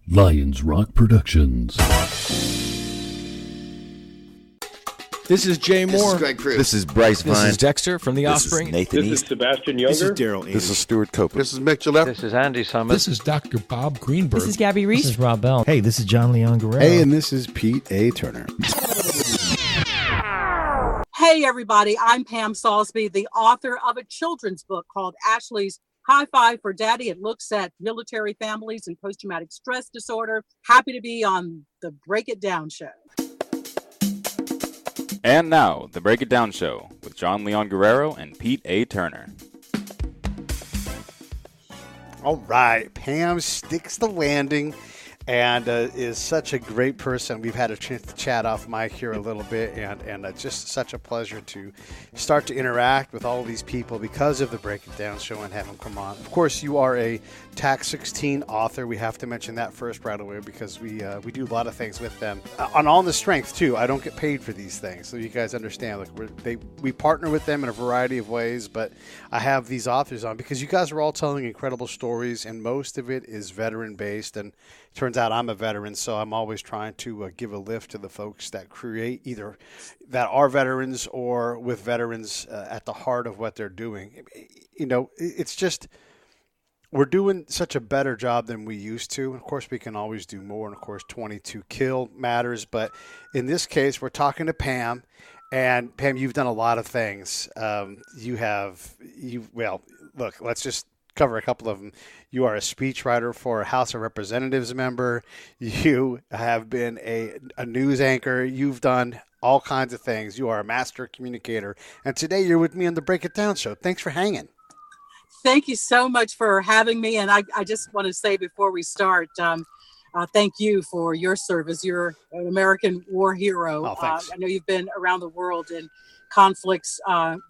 Lions Rock Productions. This is Jay Moore. This is Greg Cruz. This is Bryce Vine. This is Dexter from The Offspring. This is Nathan This East. is Sebastian Younger. This is Daryl Ames. This is Stuart Copeland. This is Mick Gillette. This is Andy Summers. This is Dr. Bob Greenberg. This is Gabby Reese. This is Rob Bell. Hey, this is John Leon Guerrero. Hey, and this is Pete A. Turner. Hey, everybody. I'm Pam Saulsby, the author of a children's book called Ashley's High Five for Daddy. It looks at military families and post-traumatic stress disorder. Happy to be on the Break It Down show. And now, the Break It Down show with John Leon Guerrero and Pete A. Turner. All right, Pam sticks the landing and is such a great person. We've had a chance to chat off mic here a little bit, and just such a pleasure to start to interact with all of these people because of the Break It Down show and have them come on. Of course, you are a Tax 16 author. We have to mention that first right away because we do a lot of things with them. On the strength, too. I don't get paid for these things, so you guys understand. Like we partner with them in a variety of ways, but I have these authors on because you guys are all telling incredible stories, and most of it is veteran-based, and turns out I'm a veteran, so I'm always trying to give a lift to the folks that create, either that are veterans or with veterans at the heart of what they're doing. You know, it's just we're doing such a better job than we used to. Of course, we can always do more, and of course, 22 kill matters. But in this case, we're talking to Pam, and Pam, you've done a lot of things. Well, look, let's just cover a couple of them. You are a speechwriter for a House of Representatives member. You have been a news anchor. You've done all kinds of things. You are a master communicator. And today you're with me on the Break It Down show. Thanks for hanging. Thank you so much for having me. And I just want to say before we start, thank you for your service. You're an American war hero. Oh, thanks. I know you've been around the world in conflicts,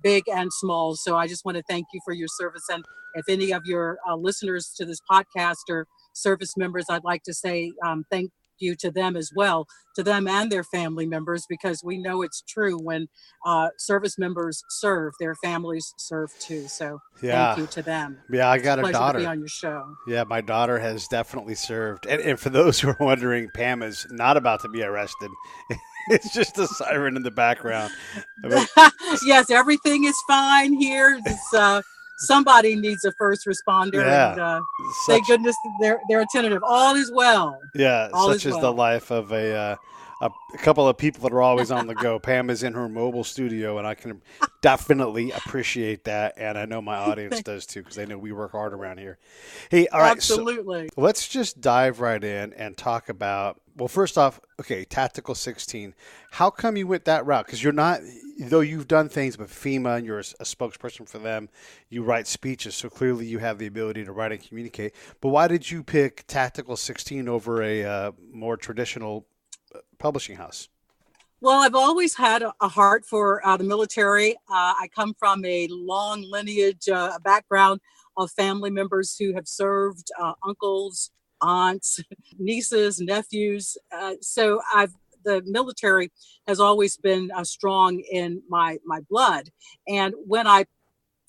big and small. So I just want to thank you for your service. And if any of your listeners to this podcast are service members, I'd like to say thank you to them as well, to them and their family members, because we know it's true when service members serve, their families serve too. So thank you to them. Yeah, I got a daughter. To be on your show. Yeah, my daughter has definitely served. And for those who are wondering, Pam is not about to be arrested. It's just a siren in the background. Yes, everything is fine here. Somebody needs a first responder. Yeah. And thank goodness they're attentive. All is well. Yeah, such is the life of a couple of people that are always on the go. Pam is in her mobile studio, and I can definitely appreciate that. And I know my audience does too, because they know we work hard around here. Hey, all right. Absolutely. So let's just dive right in and talk about, well, first off, okay, Tactical 16. How come you went that route? Because you're not, though you've done things with FEMA and you're a spokesperson for them, you write speeches, so clearly you have the ability to write and communicate. But why did you pick Tactical 16 over a more traditional publishing house? Well, I've always had a heart for the military. I come from a long lineage, background of family members who have served, uncles, aunts, nieces, nephews. So the military has always been strong in my blood. And when I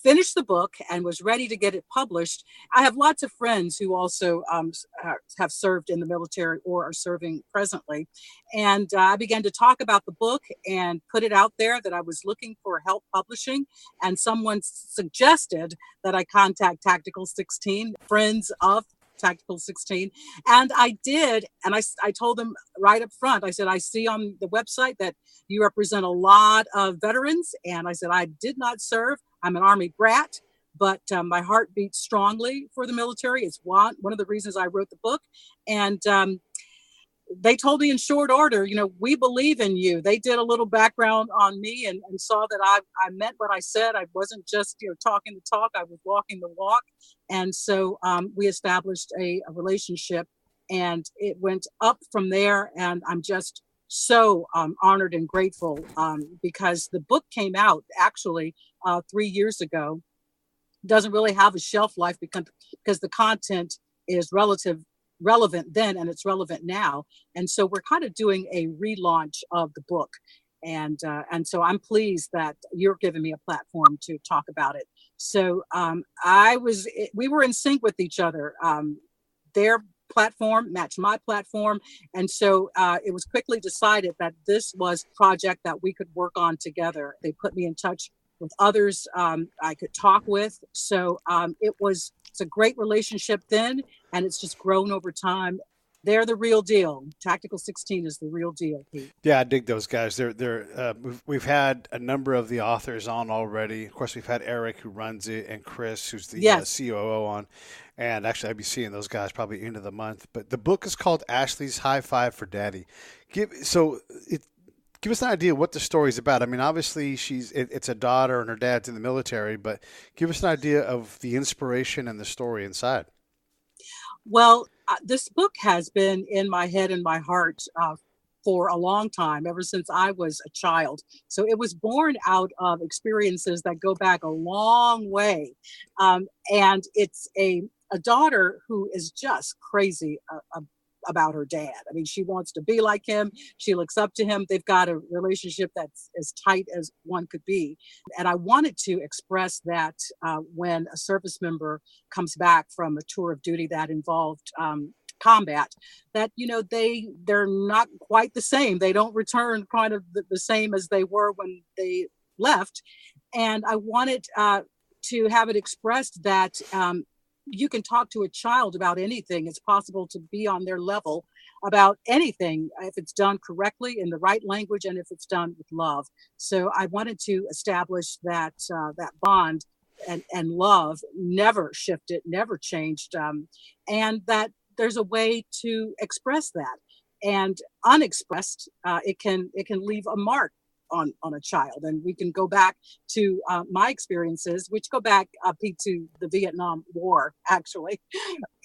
finished the book and was ready to get it published, I have lots of friends who also have served in the military or are serving presently. And I began to talk about the book and put it out there that I was looking for help publishing. And someone suggested that I contact Tactical 16, friends of Tactical 16. And I did. And I told them right up front, I said, I see on the website that you represent a lot of veterans. And I said, I did not serve. I'm an Army brat, but my heart beats strongly for the military. It's one of the reasons I wrote the book. And they told me in short order, we believe in you. They did a little background on me and saw that I meant what I said. I wasn't just talking the talk. I was walking the walk. And so we established a relationship, and it went up from there. And I'm just so honored and grateful because the book came out actually 3 years ago. Doesn't really have a shelf life because the content is relevant then and it's relevant now. And so we're kind of doing a relaunch of the book. And so I'm pleased that you're giving me a platform to talk about it. So we were in sync with each other. Their platform, matched my platform. And so it was quickly decided that this was a project that we could work on together. They put me in touch with others I could talk with. So it's a great relationship then, and it's just grown over time. They're the real deal. Tactical 16 is the real deal, Pete. Yeah, I dig those guys. We've had a number of the authors on already. Of course, we've had Eric, who runs it, and Chris, who's the COO on. And actually, I'll be seeing those guys probably end of the month. But the book is called Ashley's High Five for Daddy. Give us an idea what the story's about. I mean, obviously, it's a daughter and her dad's in the military, but give us an idea of the inspiration and the story inside. Well, this book has been in my head and my heart for a long time, ever since I was a child. So it was born out of experiences that go back a long way. And it's a daughter who is just crazy about her dad. I mean, she wants to be like him. She looks up to him. They've got a relationship that's as tight as one could be. And I wanted to express that when a service member comes back from a tour of duty that involved combat, that, they're not quite the same. They don't return kind of the same as they were when they left. And I wanted to have it expressed that you can talk to a child about anything. It's possible to be on their level about anything if it's done correctly in the right language and if it's done with love. So I wanted to establish that bond and love never shifted, never changed, and that there's a way to express that. And unexpressed, it can leave a mark on a child. And we can go back to my experiences, which go back, Pete, to the Vietnam War, actually.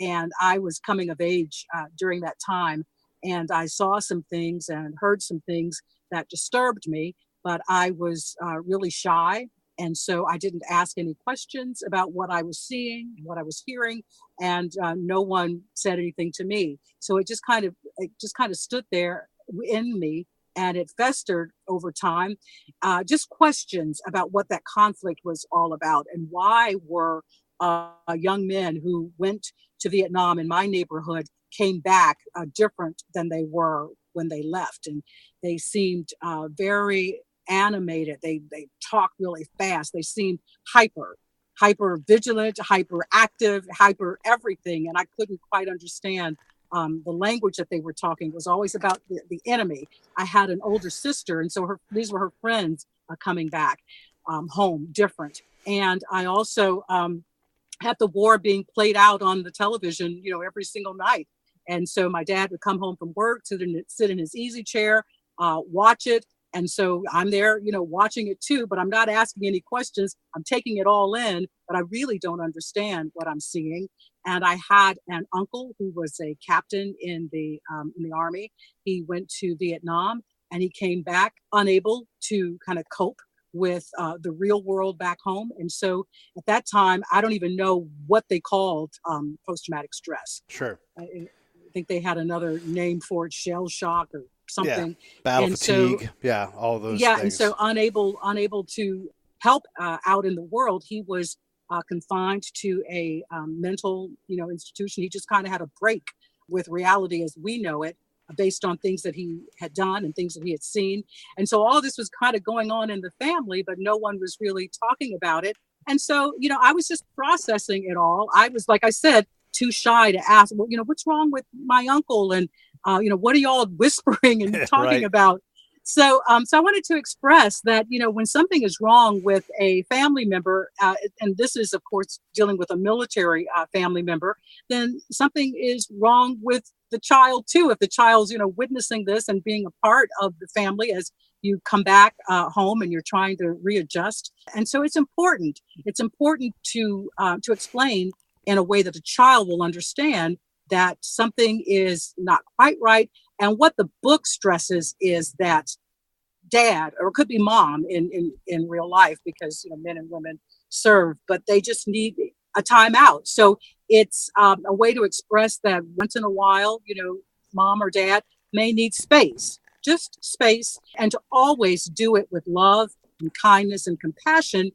And I was coming of age during that time. And I saw some things and heard some things that disturbed me, but I was really shy. And so I didn't ask any questions about what I was seeing, what I was hearing, and no one said anything to me. So it just kind of stood there in me. And it festered over time, just questions about what that conflict was all about and why were young men who went to Vietnam in my neighborhood came back different than they were when they left. And they seemed very animated. They talked really fast. They seemed hyper vigilant, hyperactive, hyper everything. And I couldn't quite understand the language that they were talking. Was always about the enemy. I had an older sister, and so these were her friends coming back home different. And I also had the war being played out on the television, every single night. And so my dad would come home from work, sit in his easy chair, watch it. And so I'm there, watching it too, but I'm not asking any questions. I'm taking it all in, but I really don't understand what I'm seeing. And I had an uncle who was a captain in the Army. He went to Vietnam and he came back unable to kind of cope with the real world back home. And so at that time, I don't even know what they called post-traumatic stress. Sure. I think they had another name for it, shell shock or something. Yeah. Battle and fatigue. So, all those things. And so unable to help out in the world, he was confined to a mental, institution. He just kind of had a break with reality as we know it, based on things that he had done and things that he had seen. And so all this was kind of going on in the family, but no one was really talking about it. And so, I was just processing it all. I was, like I said, too shy to ask, well, what's wrong with my uncle? And, what are y'all whispering and talking Right. about? So I wanted to express that, when something is wrong with a family member, and this is, of course, dealing with a military family member, then something is wrong with the child, too. If the child's, witnessing this and being a part of the family as you come back home and you're trying to readjust. And so it's important. It's important to explain in a way that the child will understand that something is not quite right. And what the book stresses is that dad, or it could be mom in real life, because men and women serve, but they just need a timeout. So it's a way to express that once in a while, mom or dad may need space, just space, and to always do it with love and kindness and compassion,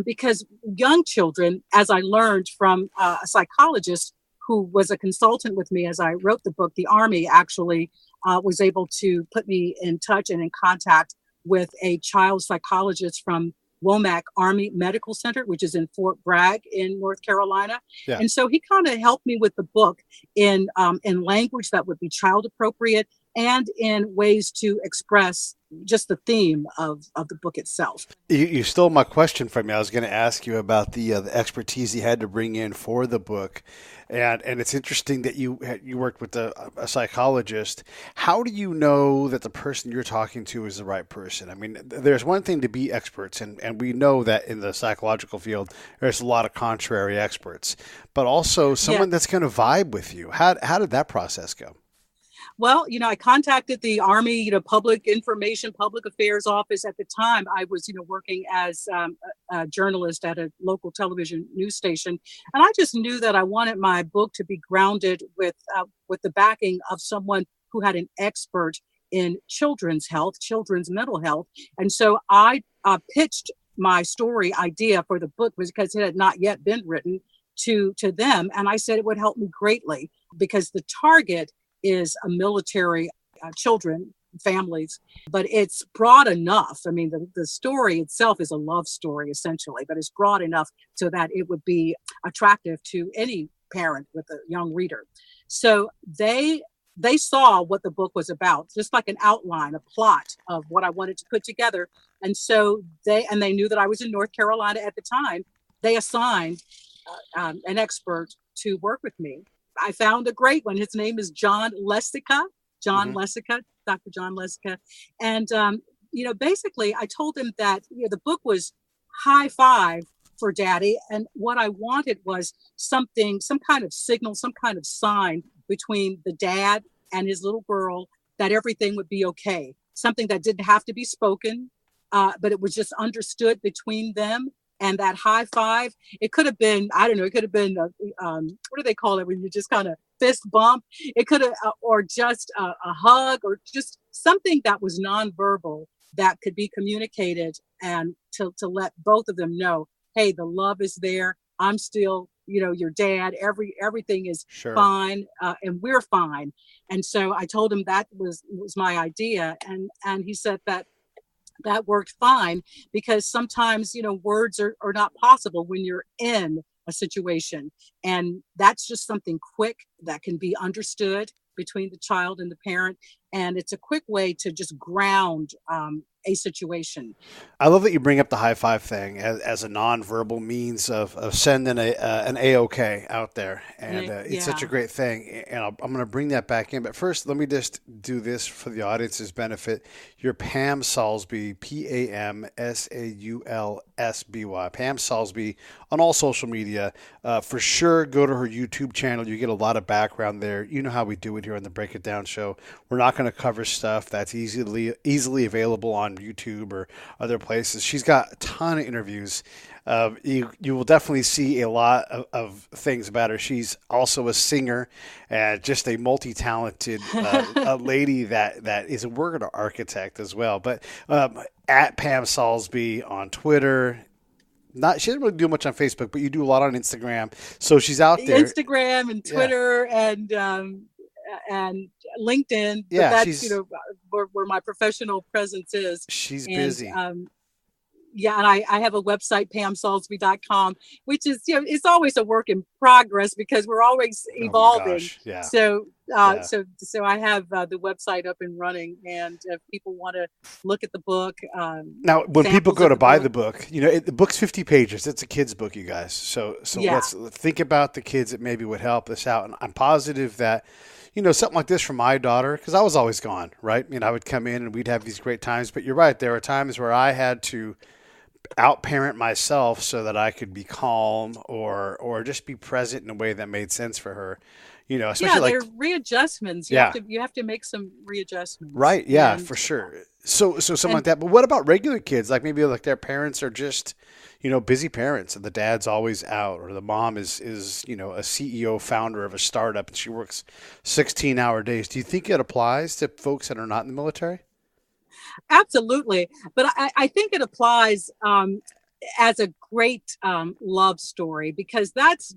because young children, as I learned from a psychologist who was a consultant with me as I wrote the book, the Army actually was able to put me in touch and in contact with a child psychologist from Womack Army Medical Center, which is in Fort Bragg in North Carolina. Yeah. And so he kind of helped me with the book in language that would be child appropriate and in ways to express just the theme of the book itself. You stole my question from me. I was going to ask you about the expertise you had to bring in for the book. And it's interesting that you worked with a psychologist. How do you know that the person you're talking to is the right person? I mean, there's one thing to be experts, and we know that in the psychological field, there's a lot of contrary experts, but also someone that's going to vibe with you. How did that process go? Well, I contacted the Army, Public Information, Public Affairs Office. At the time, I was, working as a journalist at a local television news station. And I just knew that I wanted my book to be grounded with the backing of someone who had an expert in children's health, children's mental health. And so I pitched my story idea for the book because it had not yet been written to them. And I said it would help me greatly because the target is a military children, families, but it's broad enough. I mean, the story itself is a love story, essentially, but it's broad enough so that it would be attractive to any parent with a young reader. So they saw what the book was about, just like an outline, a plot of what I wanted to put together. And so they knew that I was in North Carolina at the time. They assigned an expert to work with me. I found a great one. His name is John Lessica, Dr. John Lessica. And, basically I told him that, the book was high five for Daddy. And what I wanted was some kind of signal, some kind of sign between the dad and his little girl that everything would be okay. Something that didn't have to be spoken, but it was just understood between them. And that high five, it could have been, I don't know, it could have been, what do they call it when you just kind of fist bump? It could have, or just a hug, or just something that was nonverbal that could be communicated, and to let both of them know, hey, the love is there. I'm still, your dad. Everything is fine, and we're fine. And so I told him that was my idea, and he said that worked fine because sometimes, words are not possible when you're in a situation. And that's just something quick that can be understood between the child and the parent. And it's a quick way to just ground a situation. I love that you bring up the high five thing as a nonverbal means of sending an A-OK out there. And it's such a great thing. And I'm going to bring that back in. But first, let me just do this for the audience's benefit. You're Pam Saulsby, Pamsaulsby. Pam Saulsby on all social media. For sure, go to her YouTube channel. You get a lot of background there. You know how we do it here on the Break It Down show. We're not going to cover stuff that's easily available on YouTube or other places. She's got a ton of interviews. You will definitely see a lot of things about her. She's also a singer and just a multi-talented a lady that is a worker architect as well. But at Pam Saulsby on Twitter. She doesn't really do much on Facebook, but you do a lot on Instagram. So she's out there. Instagram and Twitter and LinkedIn. Yeah, that's where my professional presence is. She's busy. And I have a website, PamSaulsby.com, which is, it's always a work in progress because we're always evolving. Yeah. So I have the website up and running, and if people want to look at the book. Now, when people go to buy the book, the book's 50 pages. It's a kid's book, you guys. So let's think about the kids that maybe would help us out. And I'm positive that, something like this for my daughter, because I was always gone, right? I would come in and we'd have these great times. But you're right. There are times where I had to out-parent myself so that I could be calm or just be present in a way that made sense for her. Especially there are readjustments. You have to make some readjustments. Right. Yeah, for sure. So something like that. But what about regular kids? Like maybe their parents are just, busy parents and the dad's always out, or the mom is a CEO founder of a startup and she works 16-hour days. Do you think it applies to folks that are not in the military? Absolutely. But I think it applies as a great love story, because that's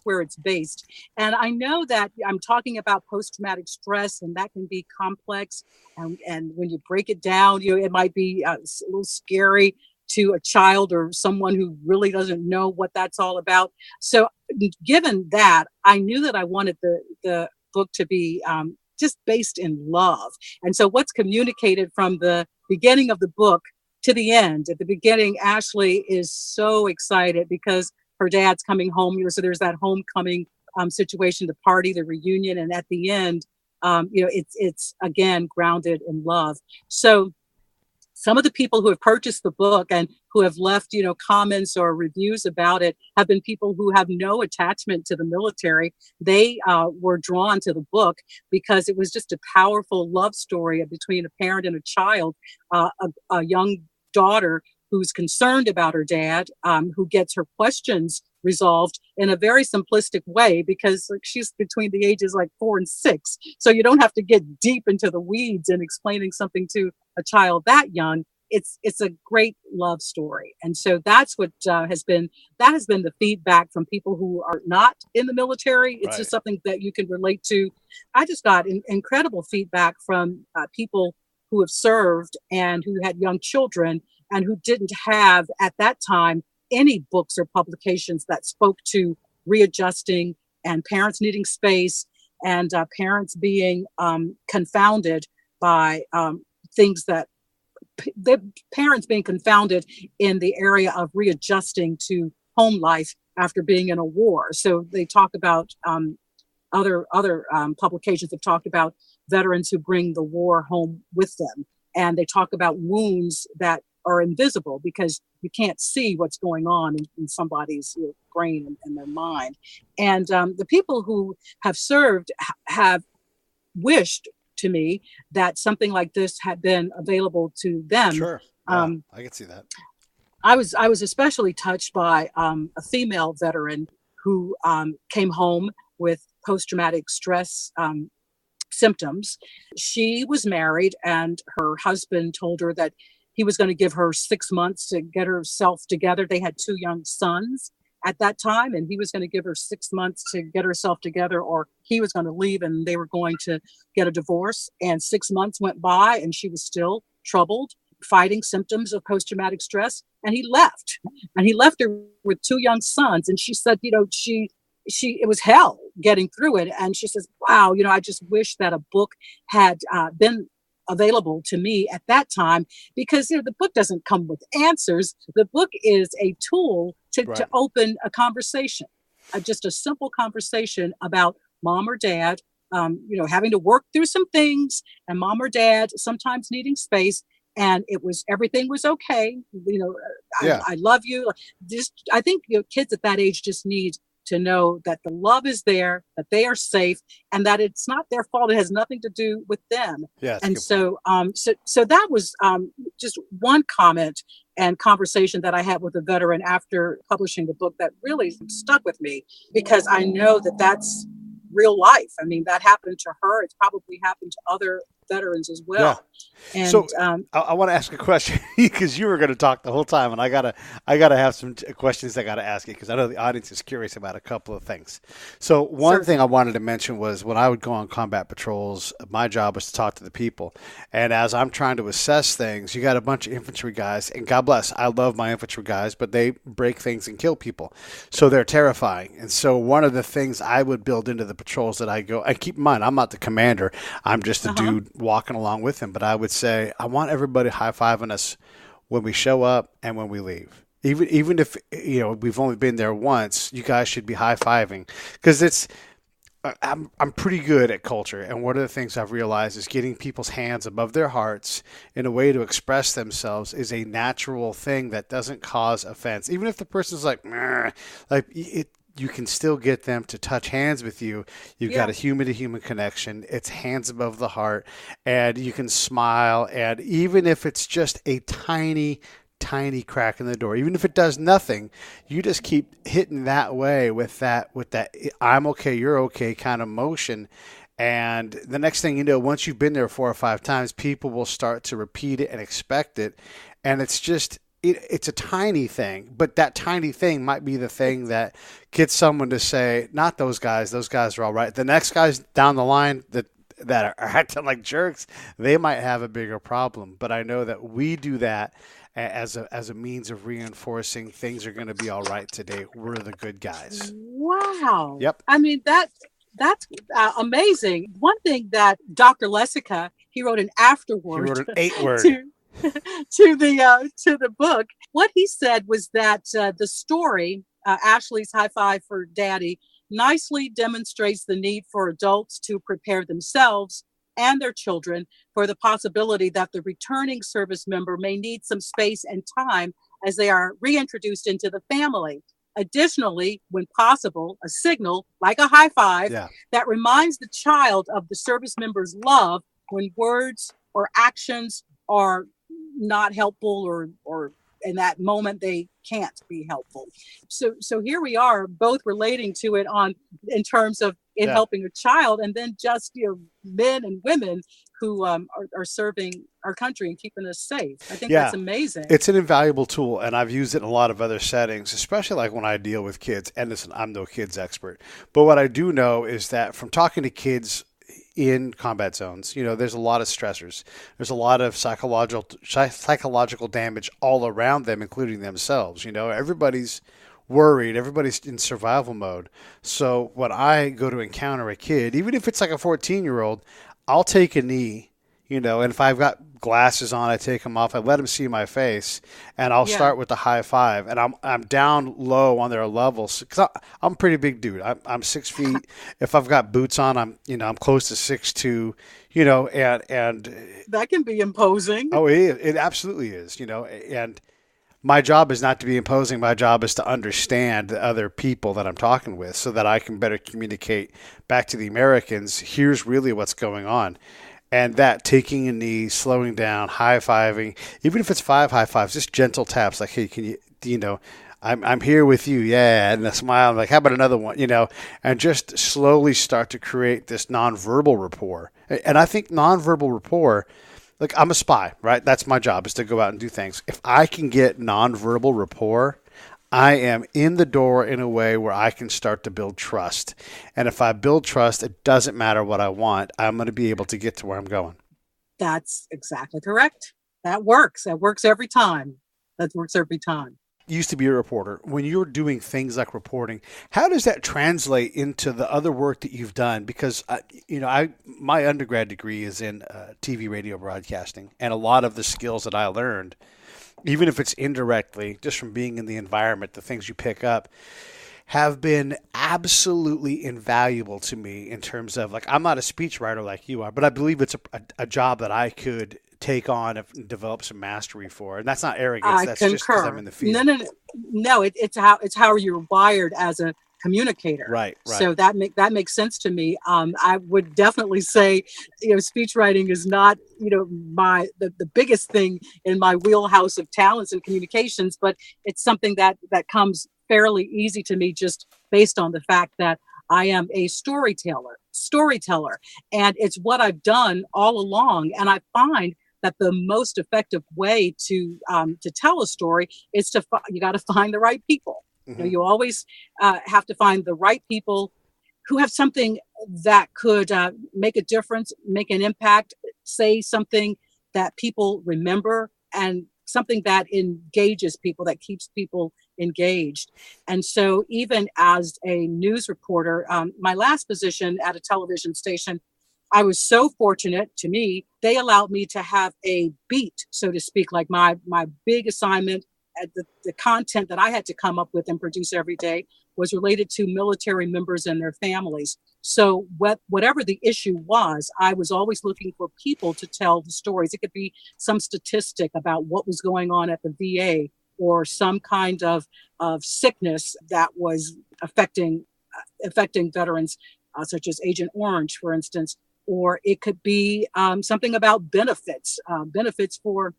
where it's based. And I know that I'm talking about post-traumatic stress, and that can be complex. And when you break it down, it might be a little scary to a child or someone who really doesn't know what that's all about. So given that, I knew that I wanted the book to be just based in love. And so what's communicated from the beginning of the book to the end, at the beginning, Ashley is so excited because her dad's coming home. So there's that homecoming situation, the party, the reunion. And at the end, it's again grounded in love. So some of the people who have purchased the book and who have left, comments or reviews about it have been people who have no attachment to the military. They were drawn to the book because it was just a powerful love story between a parent and a child, a young daughter who's concerned about her dad, who gets her questions resolved in a very simplistic way, because she's between the ages 4 and 6. So you don't have to get deep into the weeds in explaining something to a child that young. It's a great love story. And so that's what has been the feedback from people who are not in the military. It's just something that you can relate to. I just got incredible feedback from people who have served and who had young children and who didn't have at that time any books or publications that spoke to readjusting and parents needing space and parents being confounded by things that the parents being confounded in the area of readjusting to home life after being in a war. So they talk about other publications have talked about veterans who bring the war home with them. And they talk about wounds that are invisible because you can't see what's going on in somebody's brain and their mind. And the people who have served have wished to me that something like this had been available to them. Sure. Yeah, I can see that. I was especially touched by a female veteran who came home with post-traumatic stress symptoms. She was married and her husband told her that he was going to give her 6 months to get herself together. They had 2 young sons at that time, and he was going to give her 6 months to get herself together, or he was going to leave and they were going to get a divorce. And 6 months went by and she was still troubled, fighting symptoms of post-traumatic stress. And he left her with 2 young sons. And she said, it was hell getting through it. And she says, wow, I just wish that a book had been available to me at that time, because the book doesn't come with answers. The book is a tool to open a conversation, just a simple conversation about mom or dad, having to work through some things, and mom or dad sometimes needing space. And everything was okay. I love you. I think kids at that age just need to know that the love is there, that they are safe, and that it's not their fault. It has nothing to do with them. Yeah, and so that was just one comment and conversation that I had with a veteran after publishing the book that really stuck with me, because I know that that's real life. I mean, that happened to her. It's probably happened to other veterans as well. Yeah. And so I want to ask a question because you were going to talk the whole time, and I gotta have some questions I gotta ask you, because I know the audience is curious about a couple of things. So one thing I wanted to mention was when I would go on combat patrols, my job was to talk to the people, and as I'm trying to assess things, you got a bunch of infantry guys, and God bless, I love my infantry guys, but they break things and kill people, so they're terrifying. And so one of the things I would build into the patrols that I keep in mind, I'm not the commander, I'm just a dude walking along with him, but I would say, I want everybody high-fiving us when we show up and when we leave. Even if we've only been there once, you guys should be high-fiving, because I'm pretty good at culture, and one of the things I've realized is getting people's hands above their hearts in a way to express themselves is a natural thing that doesn't cause offense. Even if the person's you can still get them to touch hands with you. You've got a human-to-human connection. It's hands above the heart, and you can smile. And even if it's just a tiny, tiny crack in the door, even if it does nothing, you just keep hitting that way with that I'm okay, you're okay kind of motion. And the next thing you know, once you've been there 4 or 5 times, people will start to repeat it and expect it. And it's just it's a tiny thing, but that tiny thing might be the thing that gets someone to say, not those guys are all right. The next guys down the line that are acting like jerks, they might have a bigger problem. But I know that we do that as a means of reinforcing things are going to be all right today. We're the good guys. Wow. Yep. I mean, that's amazing. One thing that Dr. Lessica, he wrote an afterword. He wrote an 8-word. to the book. What he said was that the story, Ashley's High Five for Daddy, nicely demonstrates the need for adults to prepare themselves and their children for the possibility that the returning service member may need some space and time as they are reintroduced into the family. Additionally, when possible, a signal like a high five that reminds the child of the service member's love when words or actions are not helpful or in that moment they can't be helpful. So here we are both relating to it in terms of it helping a child, and then just men and women who are serving our country and keeping us safe. I think that's amazing. It's an invaluable tool, and I've used it in a lot of other settings, especially like when I deal with kids. And listen, I'm no kids expert, but what I do know is that from talking to kids in combat zones, there's a lot of stressors. There's a lot of psychological damage all around them, including themselves. Everybody's worried. Everybody's in survival mode. So when I go to encounter a kid, even if it's like a 14-year-old, I'll take a knee, and if I've got glasses on, I take them off. I let them see my face, and I'll start with the high five. And I'm down low on their levels because I'm a pretty big dude. I'm 6 feet. If I've got boots on, I'm close to 6'2". And that can be imposing. Oh, it absolutely is. And my job is not to be imposing. My job is to understand the other people that I'm talking with so that I can better communicate back to the Americans. Here's really what's going on. And that taking a knee, slowing down, high-fiving, even if it's 5 high fives, just gentle taps like, hey, can you, I'm here with you, yeah, and a smile, like, how about another one, and just slowly start to create this nonverbal rapport. And I think nonverbal rapport, like, I'm a spy, right? That's my job, is to go out and do things. If I can get nonverbal rapport, I am in the door in a way where I can start to build trust. And if I build trust, it doesn't matter what I want. I'm going to be able to get to where I'm going. That's exactly correct. That works. That works every time. You used to be a reporter. When you're doing things like reporting, how does that translate into the other work that you've done? Because, my undergrad degree is in TV radio broadcasting, and a lot of the skills that I learned, even if it's indirectly, just from being in the environment, the things you pick up have been absolutely invaluable to me in terms of, like, I'm not a speechwriter like you are, but I believe it's a job that I could take on and develop some mastery for. And that's not arrogance. That's just because I'm in the field. No. It's how you're wired as a communicator. Right. So that makes sense to me. I would definitely say, speech writing is not, the biggest thing in my wheelhouse of talents and communications, but it's something that comes fairly easy to me just based on the fact that I am a storyteller, and it's what I've done all along. And I find that the most effective way to tell a story is you got to find the right people. Mm-hmm. You always have to find the right people who have something that could make a difference, make an impact, say something that people remember, and something that engages people, that keeps people engaged. And so even as a news reporter, my last position at a television station, I was so fortunate. To me, they allowed me to have a beat, so to speak, like my big assignment. The content that I had to come up with and produce every day was related to military members and their families. So whatever the issue was, I was always looking for people to tell the stories. It could be some statistic about what was going on at the VA, or some kind of sickness that was affecting veterans, such as Agent Orange, for instance. Or it could be something about benefits for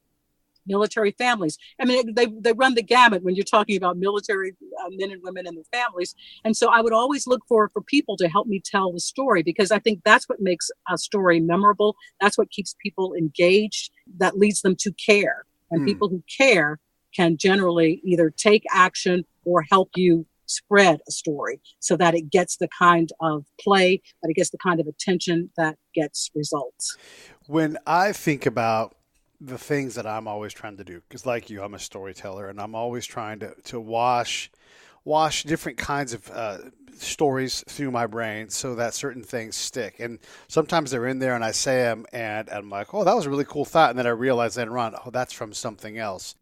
military families. I mean, they run the gamut when you're talking about military men and women and their families. And so I would always look for people to help me tell the story, because I think that's what makes a story memorable. That's what keeps people engaged. That leads them to care. And people who care can generally either take action or help you spread a story so that it gets the kind of play, that it gets the kind of attention that gets results. When I think about the things that I'm always trying to do, because like you, I'm a storyteller, and I'm always trying to wash different kinds of stories through my brain so that certain things stick. And sometimes they're in there and I say them and I'm like, oh, that was a really cool thought. And then I realize later on, oh, that's from something else.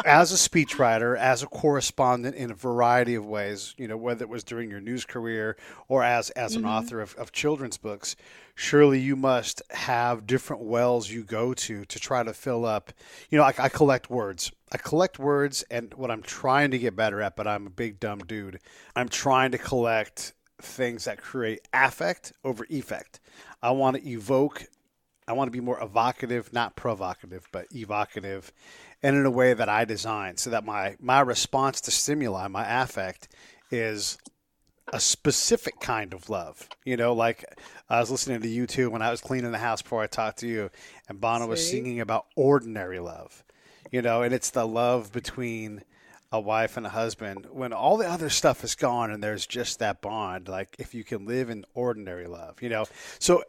As a speechwriter, as a correspondent in a variety of ways, whether it was during your news career or as an author of children's books, surely you must have different wells you go to try to fill up. I collect words. And what I'm trying to get better at, but I'm a big dumb dude, I'm trying to collect things that create affect over effect. I want to be more evocative, not provocative, but evocative, and in a way that I design so that my response to stimuli, my affect, is a specific kind of love. Like I was listening to you too when I was cleaning the house before I talked to you, and Bono was singing about ordinary love, and it's the love between a wife and a husband when all the other stuff is gone and there's just that bond. Like if you can live in ordinary love, So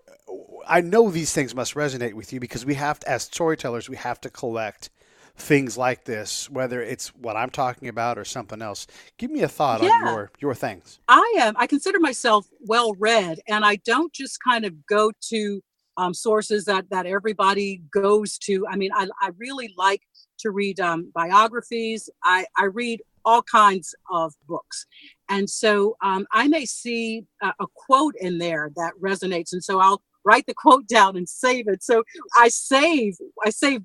I know these things must resonate with you because we have to, as storytellers, we have to collect things like this, whether it's what I'm talking about or something else. Give me a thought on your things. I consider myself well read, and I don't just kind of go to sources that everybody goes to. I mean, I really like to read biographies. I read all kinds of books. And so I may see a quote in there that resonates. And so I'll write the quote down and save it. So I save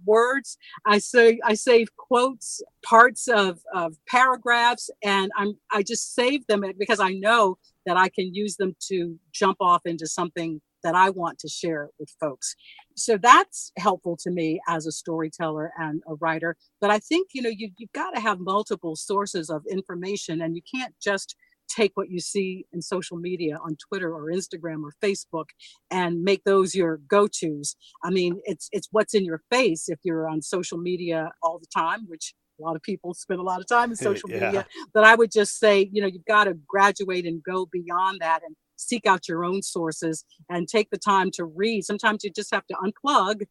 words, I save quotes, parts of paragraphs, and I just save them because I know that I can use them to jump off into something that I want to share with folks. So that's helpful to me as a storyteller and a writer. But I think, you've got to have multiple sources of information, and you can't just take what you see in social media on Twitter or Instagram or Facebook and make those your go-tos. I mean, it's what's in your face if you're on social media all the time, which a lot of people spend a lot of time in social media. But I would just say, you've got to graduate and go beyond that and seek out your own sources and take the time to read. Sometimes you just have to unplug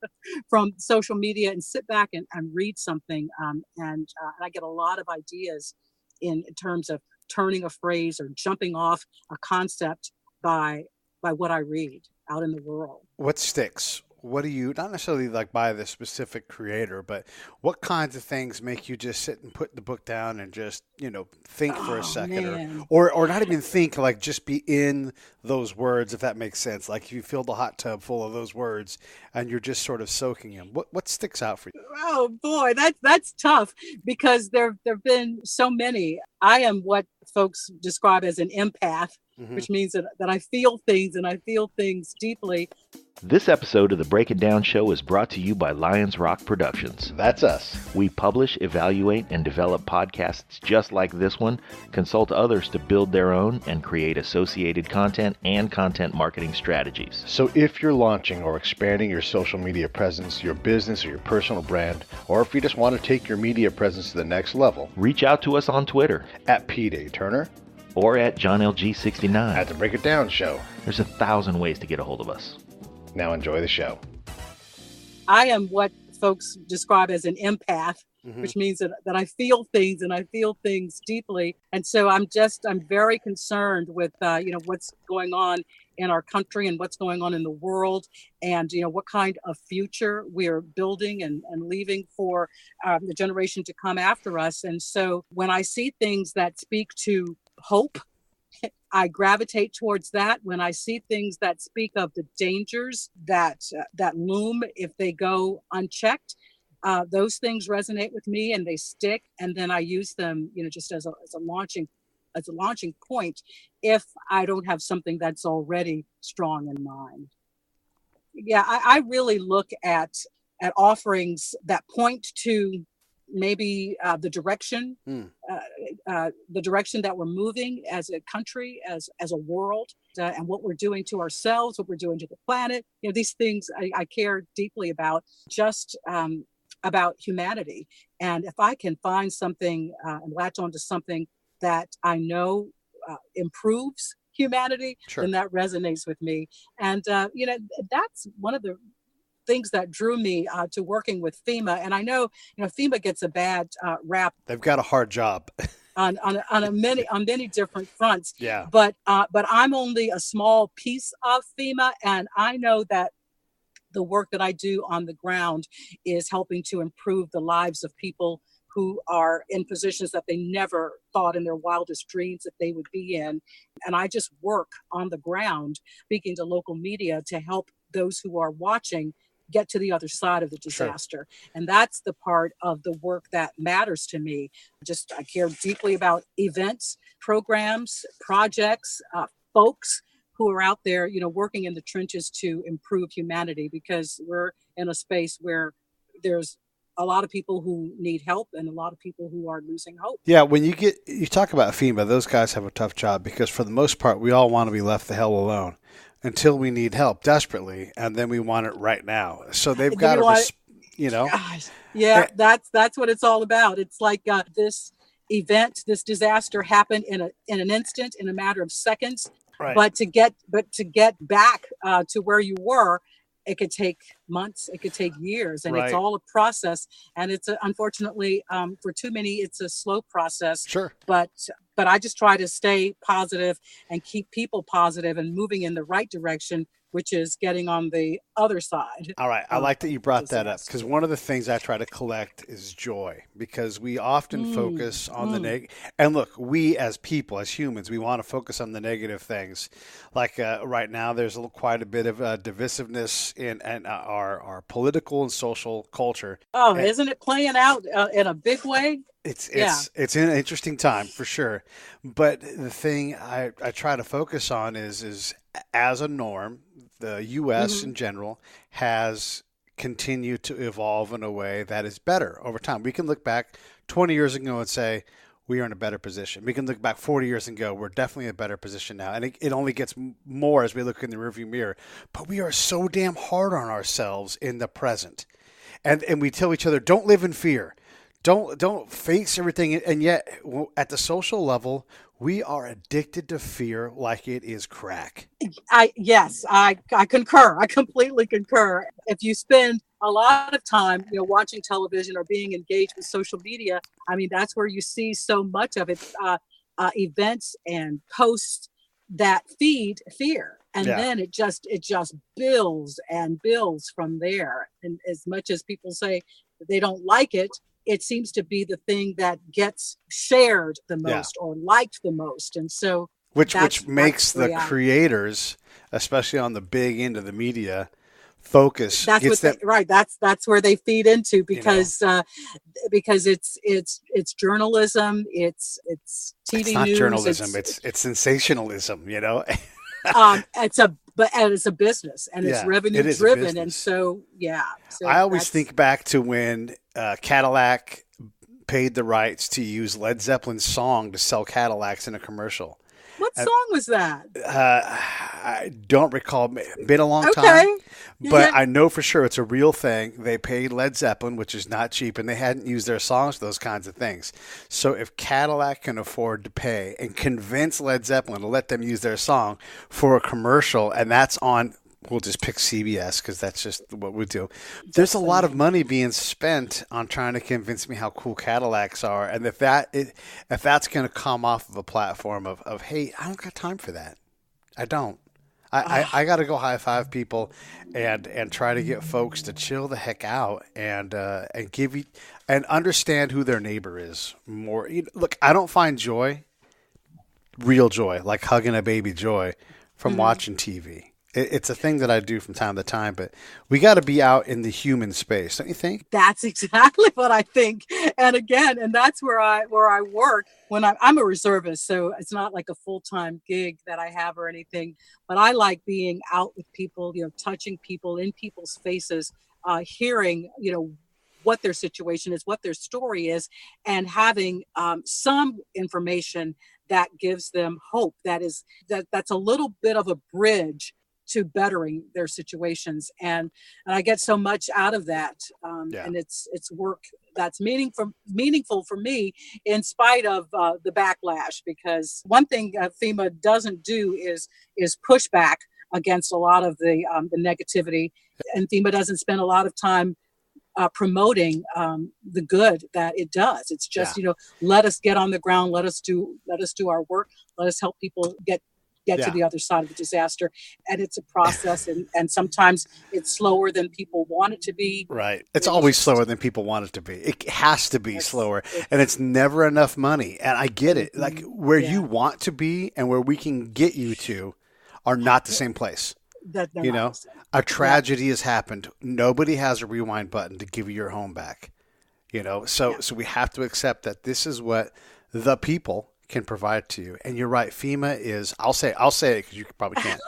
from social media and sit back and read something. And I get a lot of ideas in terms of turning a phrase or jumping off a concept by what I read out in the world. What sticks? What do you, not necessarily like by the specific creator, but what kinds of things make you just sit and put the book down and just, think for a second or not even think, like just be in those words, if that makes sense. Like if you fill the hot tub full of those words and you're just sort of soaking them. What sticks out for you? Oh boy, that's tough because there've been so many. I am what folks describe as an empath, which means that I feel things and I feel things deeply. This episode of the Break It Down Show is brought to you by Lions Rock Productions. That's us. We publish, evaluate, and develop podcasts just like this one, consult others to build their own, and create associated content and content marketing strategies. So if you're launching or expanding your social media presence, your business or your personal brand, or if you just want to take your media presence to the next level, reach out to us on Twitter at Pete Turner or at JohnLG69 at the Break It Down Show. There's 1,000 ways to get a hold of us. Now enjoy the show. I am what folks describe as an empath, which means that I feel things and I feel things deeply. And so I'm very concerned with, what's going on in our country and what's going on in the world and, what kind of future we're building and leaving for the generation to come after us. And so when I see things that speak to hope, I gravitate towards that. When I see things that speak of the dangers that loom if they go unchecked, those things resonate with me and they stick. And then I use them, just as a launching point if I don't have something that's already strong in mind. Yeah, I really look at offerings that point to maybe the direction that we're moving as a country, as a world, and what we're doing to ourselves, what we're doing to the planet. These things I care deeply about. Just about humanity. And if I can find something and latch onto something that I know improves humanity, Sure. then that resonates with me. And, that's one of the things that drew me to working with FEMA. And I know, FEMA gets a bad rap They've got a hard job. on many different fronts. Yeah. But I'm only a small piece of FEMA, and I know that the work that I do on the ground is helping to improve the lives of people who are in positions that they never thought in their wildest dreams that they would be in. And I just work on the ground, speaking to local media to help those who are watching get to the other side of the disaster. Sure. And that's the part of the work that matters to me. I care deeply about events, programs, projects, folks who are out there, working in the trenches to improve humanity, because we're in a space where there's a lot of people who need help and a lot of people who are losing hope. Yeah, when you talk about FEMA, those guys have a tough job, because for the most part, we all want to be left the hell alone until we need help desperately, and then we want it right now. So they've got to, Gosh, yeah, that's what it's all about. It's like this event, this disaster happened in an instant, in a matter of seconds. Right. But to get back to where you were, it could take months, it could take years, and It's all a process. And it's unfortunately for too many, it's a slow process. Sure. But I just try to stay positive and keep people positive and moving in the right direction, which is getting on the other side. All right. I like that you brought that up, because one of the things I try to collect is joy, because we often focus on the negative. And look, we as people, as humans, we want to focus on the negative things. Like right now, there's quite a bit of divisiveness in our political and social culture. Oh, isn't it playing out in a big way? It's an interesting time for sure. But the thing I try to focus on is as a norm, the U.S. in general has continued to evolve in a way that is better over time. We can look back 20 years ago and say we are in a better position. We can look back 40 years and go, we're definitely in a better position now. And it only gets more as we look in the rearview mirror. But we are so damn hard on ourselves in the present. And we tell each other, don't live in fear. Don't face everything. And yet, at the social level, we are addicted to fear like it is crack. Yes, I concur. I completely concur. If you spend a lot of time, watching television or being engaged with social media, I mean, that's where you see so much of it. Events and posts that feed fear. And then it just builds and builds from there. And as much as people say they don't like it, it seems to be the thing that gets shared the most or liked the most. And so which makes the creators, especially on the big end of the media, focus. That's That's where they feed into, because because it's journalism, it's TV it's not news, journalism, it's sensationalism, it's a business, and it's revenue driven, and so I always think back to when Cadillac paid the rights to use Led Zeppelin's song to sell Cadillacs in a commercial. What song was that? I don't recall. Been a long time, but I know for sure it's a real thing. They paid Led Zeppelin, which is not cheap, and they hadn't used their songs for those kinds of things. So if Cadillac can afford to pay and convince Led Zeppelin to let them use their song for a commercial, and that's on, we'll just pick CBS because that's just what we do. There's a lot of money being spent on trying to convince me how cool Cadillacs are, and if that's going to come off of a platform of hey, I don't got time for that. I don't. I got to go high five people and try to get folks to chill the heck out and give you and understand who their neighbor is more. Look, I don't find joy, real joy, like hugging a baby joy, from watching TV. It's a thing that I do from time to time, but we got to be out in the human space, don't you think? That's exactly what I think. And again, and that's where I work when I'm a reservist. So it's not like a full-time gig that I have or anything, but I like being out with people, touching people in people's faces, hearing, what their situation is, what their story is, and having some information that gives them hope. That's a little bit of a bridge to bettering their situations. And I get so much out of that. And it's work that's meaningful for me in spite of the backlash, because one thing FEMA doesn't do is push back against a lot of the negativity, and FEMA doesn't spend a lot of time promoting the good that it does. It's just, let us get on the ground, let us do our work, let us help people get to the other side of the disaster. And it's a process, and sometimes it's slower than people want it to be. Right. It's always slower than people want it to be. It has to be slower, and it's never enough money. And I get it. Like where you want to be and where we can get you to are not the same place. A tragedy has happened. Nobody has a rewind button to give you your home back. So we have to accept that this is what the people can provide to you. And you're right. FEMA is, I'll say it because you probably can't.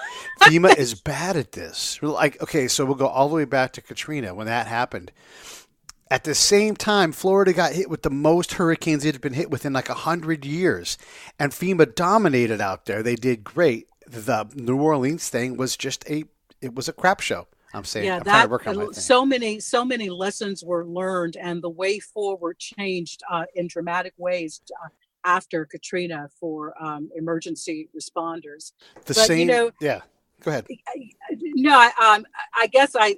FEMA is bad at this. Like, okay, so we'll go all the way back to Katrina when that happened. At the same time, Florida got hit with the most hurricanes it had been hit with in like 100 years. And FEMA dominated out there. They did great. The New Orleans thing was it was a crap show. I'm saying, I'm trying to work on my thing. So many lessons were learned, and the way forward changed in dramatic ways after Katrina for emergency responders. Go ahead. No, I guess I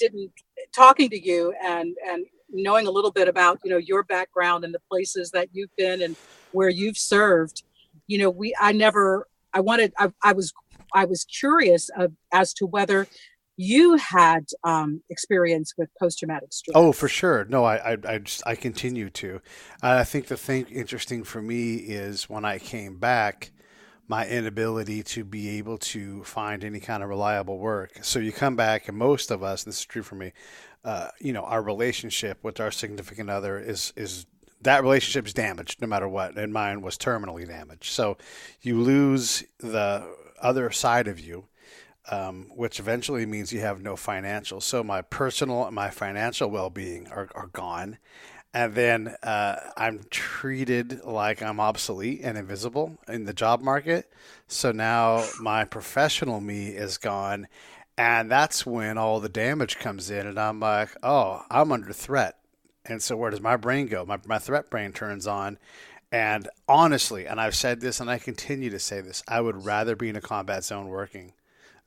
didn't, talking to you and knowing a little bit about, your background and the places that you've been and where you've served, I was curious as to whether you had experience with post-traumatic stress. Oh, for sure. No, I continue to. I think the thing interesting for me is when I came back, my inability to be able to find any kind of reliable work. So you come back, and most of us, and this is true for me, our relationship with our significant other is that relationship is damaged no matter what, and mine was terminally damaged. So you lose the other side of you, which eventually means you have no financial. So my personal and my financial well-being are gone. And then I'm treated like I'm obsolete and invisible in the job market. So now my professional me is gone. And that's when all the damage comes in. And I'm like, oh, I'm under threat. And so where does my brain go? My threat brain turns on. And honestly, and I've said this and I continue to say this, I would rather be in a combat zone working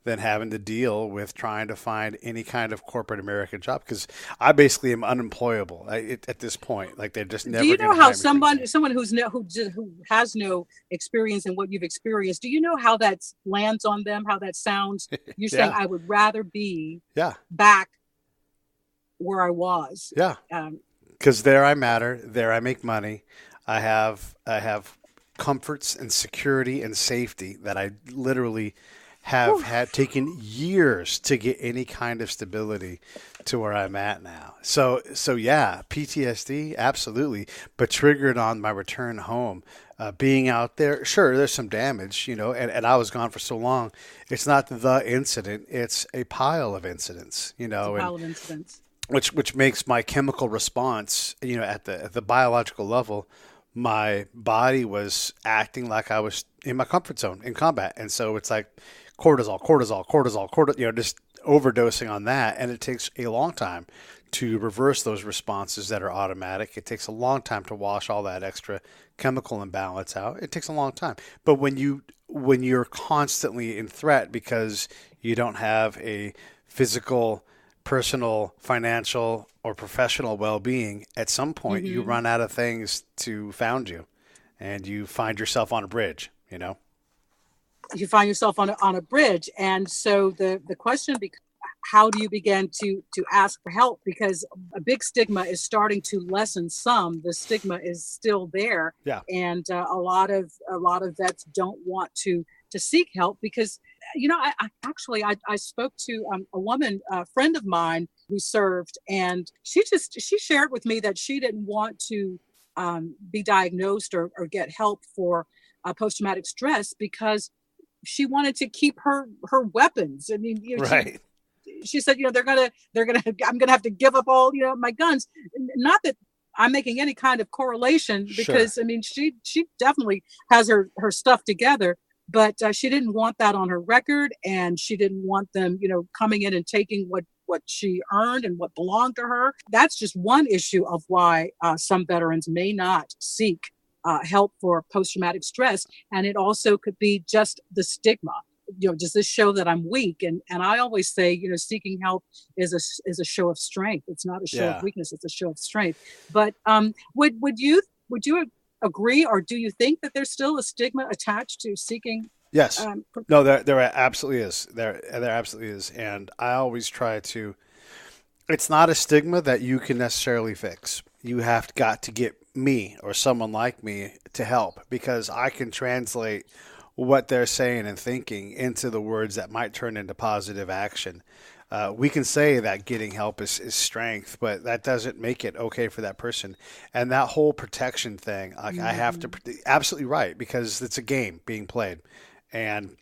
than having to deal with trying to find any kind of corporate American job, because I basically am unemployable at this point. Like they're just never. Do you know how someone who has no experience in what you've experienced? Do you know how that lands on them? How that sounds? You're saying I would rather be back where I was. Yeah. Because there I matter. There I make money. I have comforts and security and safety that I literally have had taken years to get any kind of stability to where I'm at now. So yeah, PTSD, absolutely, but triggered on my return home. Being out there, sure, there's some damage, and I was gone for so long. It's not the incident, it's a pile of incidents, which makes my chemical response, at the biological level, my body was acting like I was in my comfort zone in combat. And so it's like cortisol, just overdosing on that. And it takes a long time to reverse those responses that are automatic. It takes a long time to wash all that extra chemical imbalance out. It takes a long time. But when you're constantly in threat because you don't have a physical, personal, financial, or professional well-being, at some point you run out of things to found you, and you find yourself on a bridge. You find yourself on a bridge, and so the question becomes, how do you begin to ask for help? Because a big stigma is starting to lessen some. The stigma is still there, and a lot of vets don't want to seek help because. I spoke to a woman, a friend of mine who served, and she shared with me that she didn't want to be diagnosed or get help for post-traumatic stress because she wanted to keep her weapons. I mean, right. She said, I'm gonna have to give up all, my guns. Not that I'm making any kind of correlation because I mean, she definitely has her stuff together. but she didn't want that on her record, and she didn't want them, coming in and taking what she earned and what belonged to her. That's just one issue of why some veterans may not seek help for post-traumatic stress. And it also could be just the stigma. Does this show that I'm weak? And I always say, seeking help is a show of strength. It's not a show of weakness. It's a show of strength. But would you agree, or do you think that there's still a stigma attached to seeking? Yes. No, there absolutely is. There absolutely is. And I always try to, it's not a stigma that you can necessarily fix. You have got to get me or someone like me to help, because I can translate what they're saying and thinking into the words that might turn into positive action. We can say that getting help is strength, but that doesn't make it okay for that person. And that whole protection thing, I have to, absolutely right, because it's a game being played. And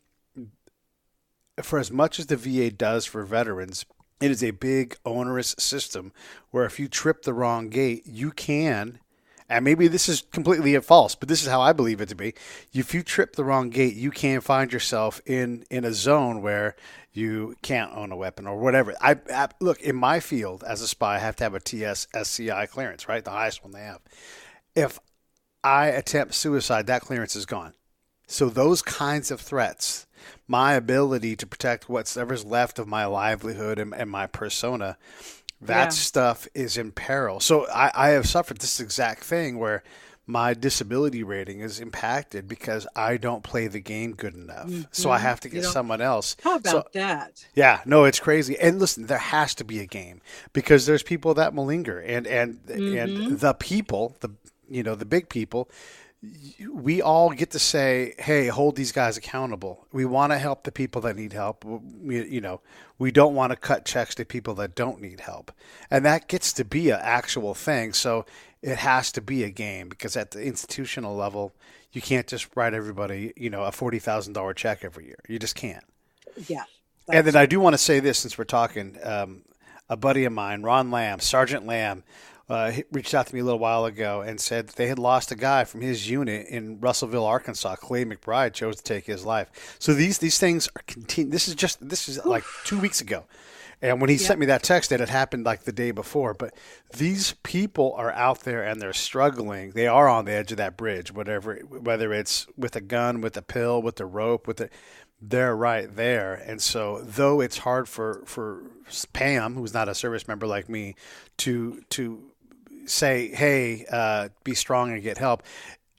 for as much as the VA does for veterans, it is a big onerous system where if you trip the wrong gate, you can, and maybe this is completely false, but this is how I believe it to be. If you trip the wrong gate, you can find yourself in a zone where you can't own a weapon or whatever. I look, in my field as a spy, I have to have a TS-SCI clearance, right? The highest one they have. If I attempt suicide, that clearance is gone. So those kinds of threats, my ability to protect whatever's left of my livelihood and my persona, that stuff is in peril. So I have suffered this exact thing where my disability rating is impacted because I don't play the game good enough. Mm-hmm. So I have to get someone else. How about that? Yeah, no, it's crazy. And listen, there has to be a game, because there's people that malinger and the people, the big people, we all get to say, hey, hold these guys accountable. We want to help the people that need help. We don't want to cut checks to people that don't need help. And that gets to be an actual thing. So it has to be a game, because at the institutional level, you can't just write everybody, a $40,000 check every year. You just can't. Yeah. And then I do want to say this, since we're talking, a buddy of mine, Ron Lamb, Sergeant Lamb, he reached out to me a little while ago and said that they had lost a guy from his unit in Russellville, Arkansas. Clay McBride chose to take his life. So these things are continuing. This is like 2 weeks ago. And when he sent me that text, it had happened like the day before. But these people are out there and they're struggling. They are on the edge of that bridge, whether it's with a gun, with a pill, with a rope, they're right there. And so though it's hard for Pam, who's not a service member like me, to say, hey, be strong and get help,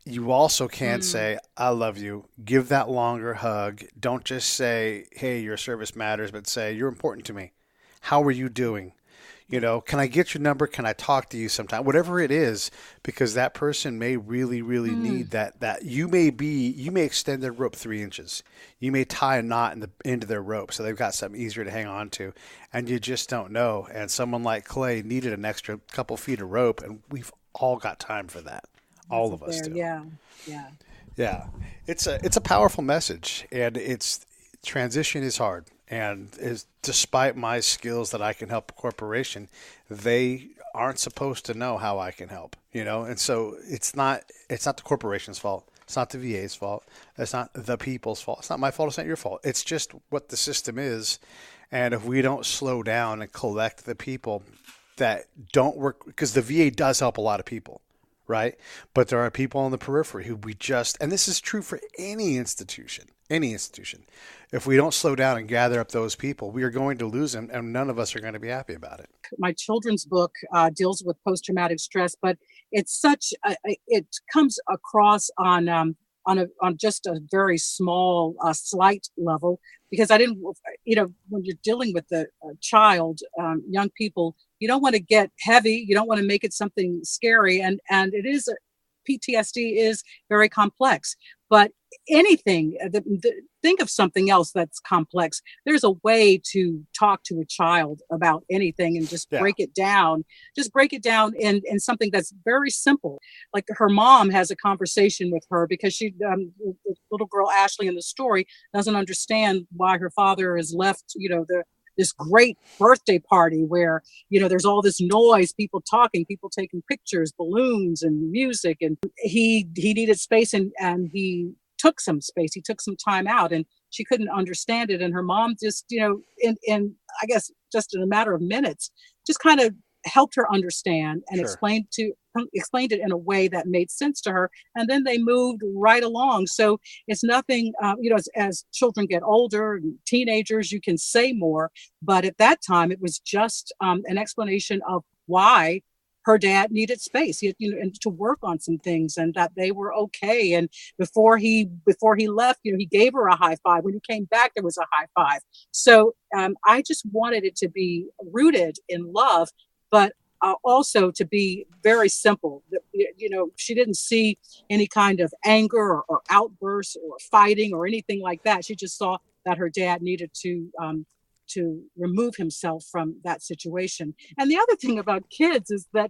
you also can say, I love you. Give that longer hug. Don't just say, hey, your service matters, but say, you're important to me. How are you doing? Can I get your number? Can I talk to you sometime? Whatever it is, because that person may really, really need that you may extend their rope 3 inches. You may tie a knot into their rope so they've got something easier to hang on to, and you just don't know. And someone like Clay needed an extra couple feet of rope, and we've all got time for that. All of us do. Yeah. It's a powerful message, and transition is hard. And despite my skills that I can help a corporation, they aren't supposed to know how I can help, And so it's not the corporation's fault. It's not the VA's fault. It's not the people's fault. It's not my fault. It's not your fault. It's just what the system is. And if we don't slow down and collect the people that don't work, because the VA does help a lot of people, right? But there are people on the periphery who and this is true for any institution. If we don't slow down and gather up those people, we are going to lose them, and none of us are going to be happy about it. My children's book deals with post-traumatic stress, but it's it comes across on just a very small, slight level, because I didn't, when you're dealing with a child, young people, you don't want to get heavy. You don't want to make it something scary. And it is, PTSD is very complex, but anything, think of something else that's complex. There's a way to talk to a child about anything and just break it down. Just break it down in something that's very simple. Like her mom has a conversation with her because the little girl Ashley in the story doesn't understand why her father has left, this great birthday party where, there's all this noise, people talking, people taking pictures, balloons and music. And he needed space and he took some space. He took some time out, and she couldn't understand it. And her mom just, in I guess just in a matter of minutes, just kind of helped her understand and explained it in a way that made sense to her. And then they moved right along. So it's nothing, as children get older and teenagers, you can say more. But at that time, it was just an explanation of why her dad needed space, and to work on some things, and that they were okay. And before he left, he gave her a high five. When he came back, there was a high five. So I just wanted it to be rooted in love, but also to be very simple. She didn't see any kind of anger or outbursts or fighting or anything like that. She just saw that her dad needed to remove himself from that situation. And the other thing about kids is that,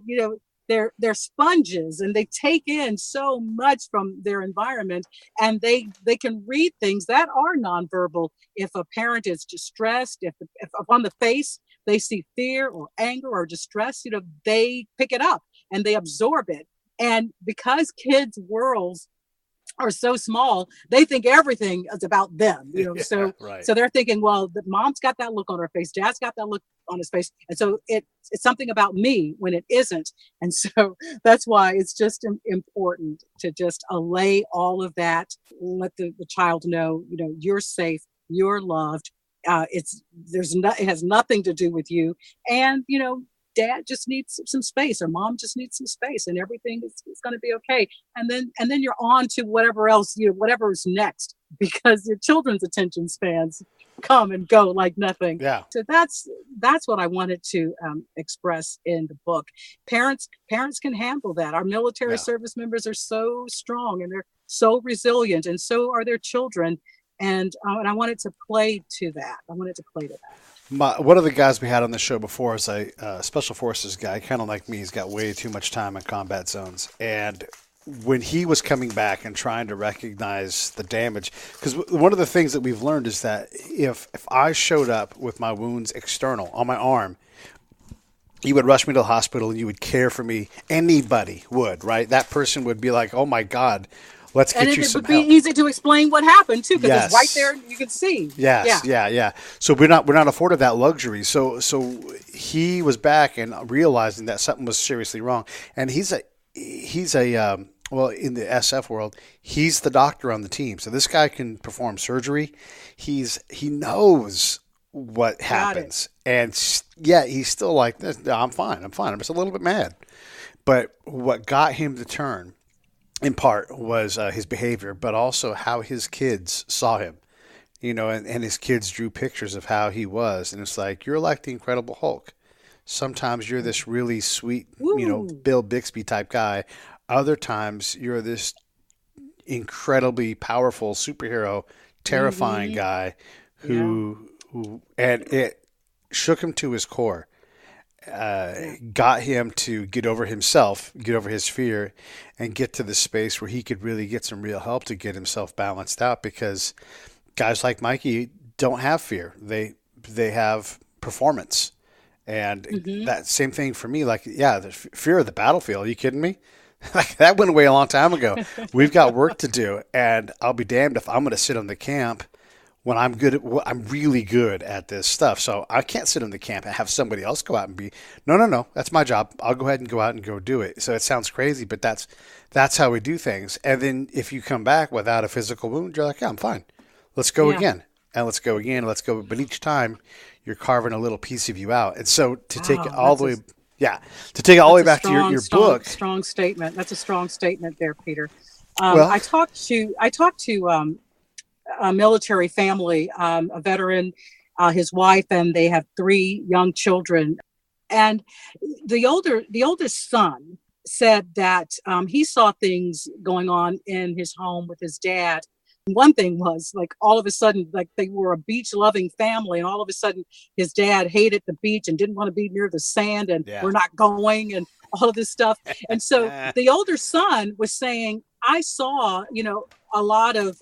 they're sponges, and they take in so much from their environment, and they can read things that are nonverbal. If a parent is distressed, if on the face they see fear or anger or distress, they pick it up and they absorb it. And because kids' worlds are so small, they think everything is about them, so they're thinking, well, the mom's got that look on her face, dad's got that look on his face, and so it's something about me when it isn't. And so that's why it's just important to just allay all of that, let the child know, you're safe, you're loved. It has nothing to do with you, and dad just needs some space, or mom just needs some space, and everything is going to be okay. And then you're on to whatever else, whatever's next, because your children's attention spans come and go like nothing. Yeah. So that's what I wanted to express in the book. Parents can handle that. Our military service members are so strong, and they're so resilient, and so are their children. And I wanted to play to that. One of the guys we had on the show before is a special forces guy, kind of like me. He's got way too much time in combat zones. And when he was coming back and trying to recognize the damage, because one of the things that we've learned is that if I showed up with my wounds external on my arm, you would rush me to the hospital and you would care for me. Anybody would, right? That person would be like, oh my God, let's get you some help. And it would be easy to explain what happened too, because it's right there, you can see. Yes, yeah. So we're not afforded that luxury. So he was back and realizing that something was seriously wrong. And he's a well, in the SF world, he's the doctor on the team. So this guy can perform surgery. He knows what happens. And yeah, he's still like, no, I'm fine. I'm just a little bit mad. But what got him to turn, in part, was his behavior, but also how his kids saw him, and his kids drew pictures of how he was. And it's like, you're like the Incredible Hulk. Sometimes you're this really sweet, Bill Bixby type guy. Other times you're this incredibly powerful superhero, terrifying guy who, and it shook him to his core. Got him to get over himself, get over his fear, and get to the space where he could really get some real help to get himself balanced out, because guys like Mikey don't have fear. They have performance. And that same thing for me, like, the fear of the battlefield. Are you kidding me? Like, that went away a long time ago. We've got work to do, and I'll be damned if I'm going to sit on the camp when I'm really good at this stuff. So I can't sit in the camp and have somebody else go out and be, no, that's my job. I'll go ahead and go out and go do it. So it sounds crazy, but that's how we do things. And then if you come back without a physical wound, you're like, yeah, I'm fine. Let's go again. And let's go again. Let's go. But each time you're carving a little piece of you out. And so to take it all the way, to take it all the way back to your book. Strong statement. That's a strong statement there, Peter. I talked to a military family, a veteran, his wife, and they have 3 young children. And the oldest son said that he saw things going on in his home with his dad. One thing was, like, all of a sudden, like, they were a beach-loving family, and all of a sudden his dad hated the beach and didn't want to be near the sand, and we're not going, and all of this stuff. And so the older son was saying, I saw, a lot of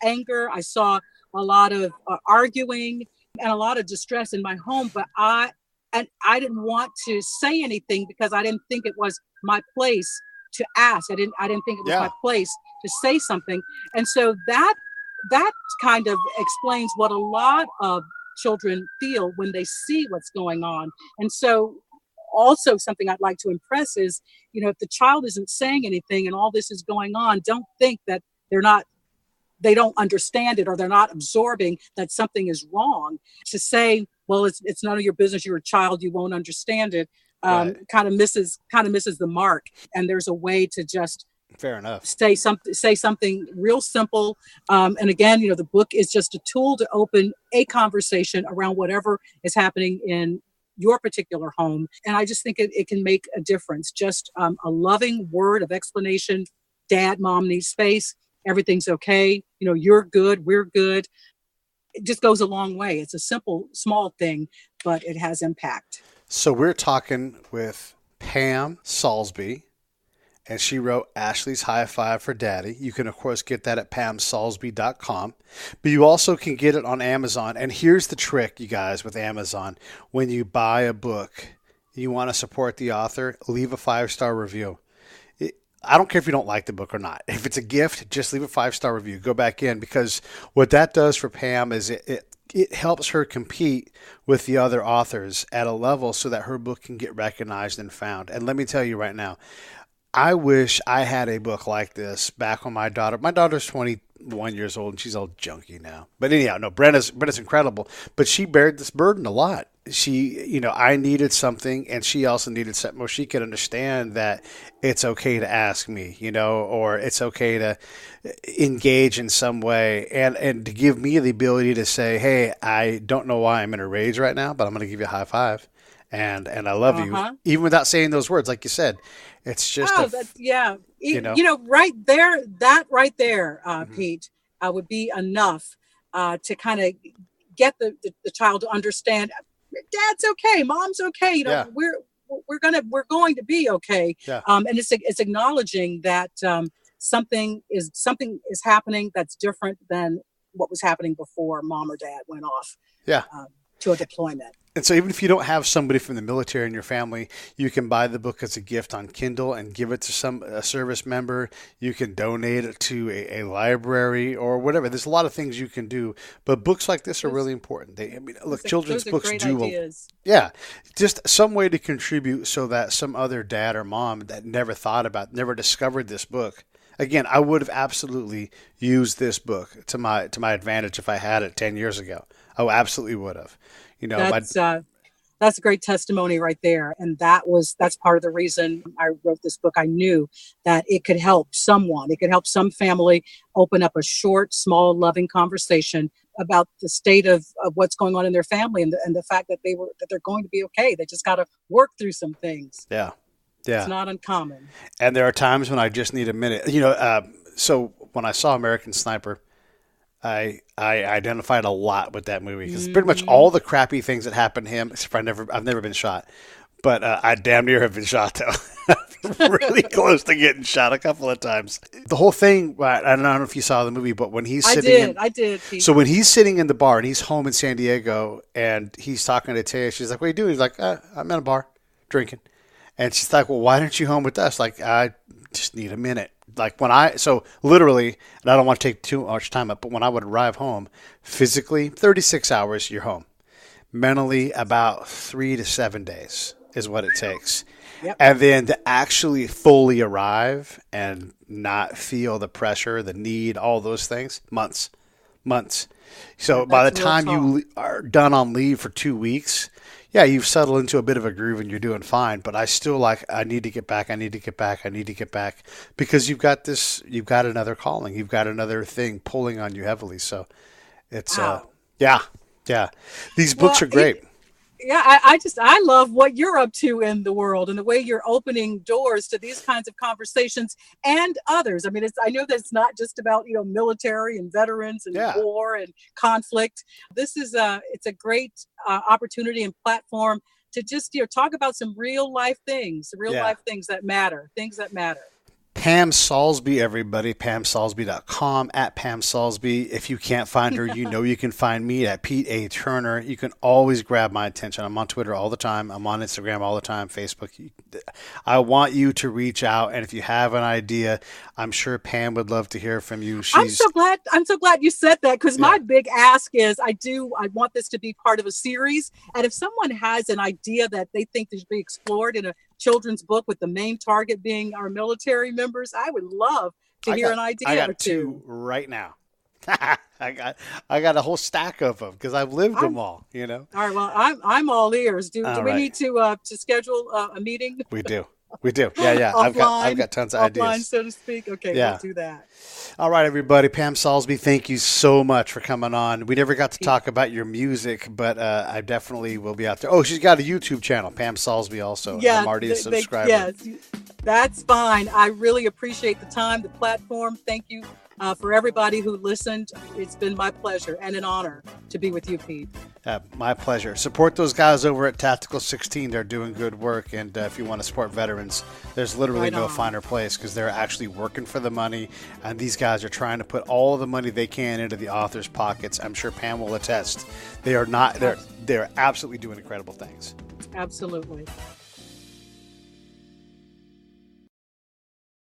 anger. I saw a lot of arguing and a lot of distress in my home, but I didn't want to say anything because I didn't think it was my place to ask. I didn't think it was my place to say something. And so that kind of explains what a lot of children feel when they see what's going on. And so also something I'd like to impress is, if the child isn't saying anything and all this is going on, don't think that they don't understand it or they're not absorbing that something is wrong. To say, well, it's none of your business, you're a child, you won't understand it, kind of misses the mark. And there's a way to just fair enough say something real simple. And again, the book is just a tool to open a conversation around whatever is happening in your particular home. And I just think it can make a difference. Just a loving word of explanation. Dad, mom need space. Everything's okay. You're good. We're good. It just goes a long way. It's a simple, small thing, but it has impact. So we're talking with Pam Saulsby, and she wrote Ashley's High Five for Daddy. You can, of course, get that at pamsaulsby.com, but you also can get it on Amazon. And here's the trick, you guys, with Amazon. When you buy a book, you want to support the author, leave a 5-star review. I don't care if you don't like the book or not. If it's a gift, just leave a 5-star review. Go back in, because what that does for Pam is it helps her compete with the other authors at a level so that her book can get recognized and found. And let me tell you right now, I wish I had a book like this back when my daughter's 21 years old and she's all junky now. But anyhow, no, Brenna's incredible, but she bared this burden a lot. She, I needed something, and she also needed something where she could understand that it's okay to ask me, or it's okay to engage in some way, and to give me the ability to say, hey, I don't know why I'm in a rage right now, but I'm going to give you a high five. And I love you, even without saying those words, like you said. It's just right there. That right there, Pete, would be enough to kind of get the child to understand. Dad's okay, mom's okay. We're going to be okay. Yeah. And it's acknowledging that something is happening that's different than what was happening before mom or dad went off. To a deployment. And so even if you don't have somebody from the military in your family, you can buy the book as a gift on Kindle and give it to a service member. You can donate it to a library or whatever. There's a lot of things you can do, but books like this are really important. Children's books do. Just some way to contribute so that some other dad or mom that never discovered this book. Again, I would have absolutely used this book to my advantage if I had it 10 years ago. I absolutely would have. That's a great testimony right there. And that's part of the reason I wrote this book. I knew that it could help someone. It could help some family open up a short, small, loving conversation about the state of what's going on in their family and the fact that they're going to be okay. They just got to work through some things. Yeah. It's not uncommon. And there are times when I just need a minute. So when I saw American Sniper, I identified a lot with that movie because pretty much all the crappy things that happened to him, except I've never been shot, but I damn near have been shot though. Really close to getting shot a couple of times. The whole thing, I don't know if you saw the movie, but when he's sitting I did. Pete. So when he's sitting in the bar and he's home in San Diego and he's talking to Taya, she's like, what are you doing? He's like, I'm in a bar drinking. And she's like, well, why didn't you home with us? Like, I just need a minute. Like so literally, and I don't want to take too much time up, but when I would arrive home, physically, 36 hours, you're home. Mentally, about 3 to 7 days is what it takes. Yep. And then to actually fully arrive and not feel the pressure, the need, all those things, months. So by the time you are done on leave for 2 weeks, you've settled into a bit of a groove and you're doing fine. But I still I need to get back because you've got another calling. You've got another thing pulling on you heavily. So it's, These books are great. I love what you're up to in the world and the way you're opening doors to these kinds of conversations and others. I mean, I know that it's not just about, military and veterans and war and conflict. This is it's a great opportunity and platform to just, talk about some real life things, life things that matter, Pam Saulsby, everybody. PamSaulsby.com, at Pam Saulsby. If you can't find her, you know you can find me at Pete A. Turner. You can always grab my attention. I'm on Twitter all the time. I'm on Instagram all the time, Facebook. I want you to reach out, and if you have an idea, I'm sure Pam would love to hear from you. I'm so glad you said that, because my big ask is I want this to be part of a series. And if someone has an idea that they think should be explored in a children's book with the main target being our military members, I would love to hear an idea. I got or two right now. I got a whole stack of them because I've lived them all. You know. All right. Well, I'm all ears. Do we need to schedule a meeting? We do. Yeah. I've got tons of ideas, so to speak. Okay, we'll do that. All right, everybody. Pam Saulsby, thank you so much for coming on. We never got to talk about your music, but I definitely will be out there. Oh, she's got a YouTube channel, Pam Saulsby, also. Yeah, I'm already a subscriber. Yes, that's fine. I really appreciate the time, the platform. Thank you for everybody who listened. It's been my pleasure and an honor to be with you, Pete. My pleasure. Support those guys over at Tactical 16. They're doing good work. And if you want to support veterans, there's literally no finer place, because they're actually working for the money. And these guys are trying to put all the money they can into the authors' pockets. I'm sure Pam will attest. They're absolutely doing incredible things. Absolutely.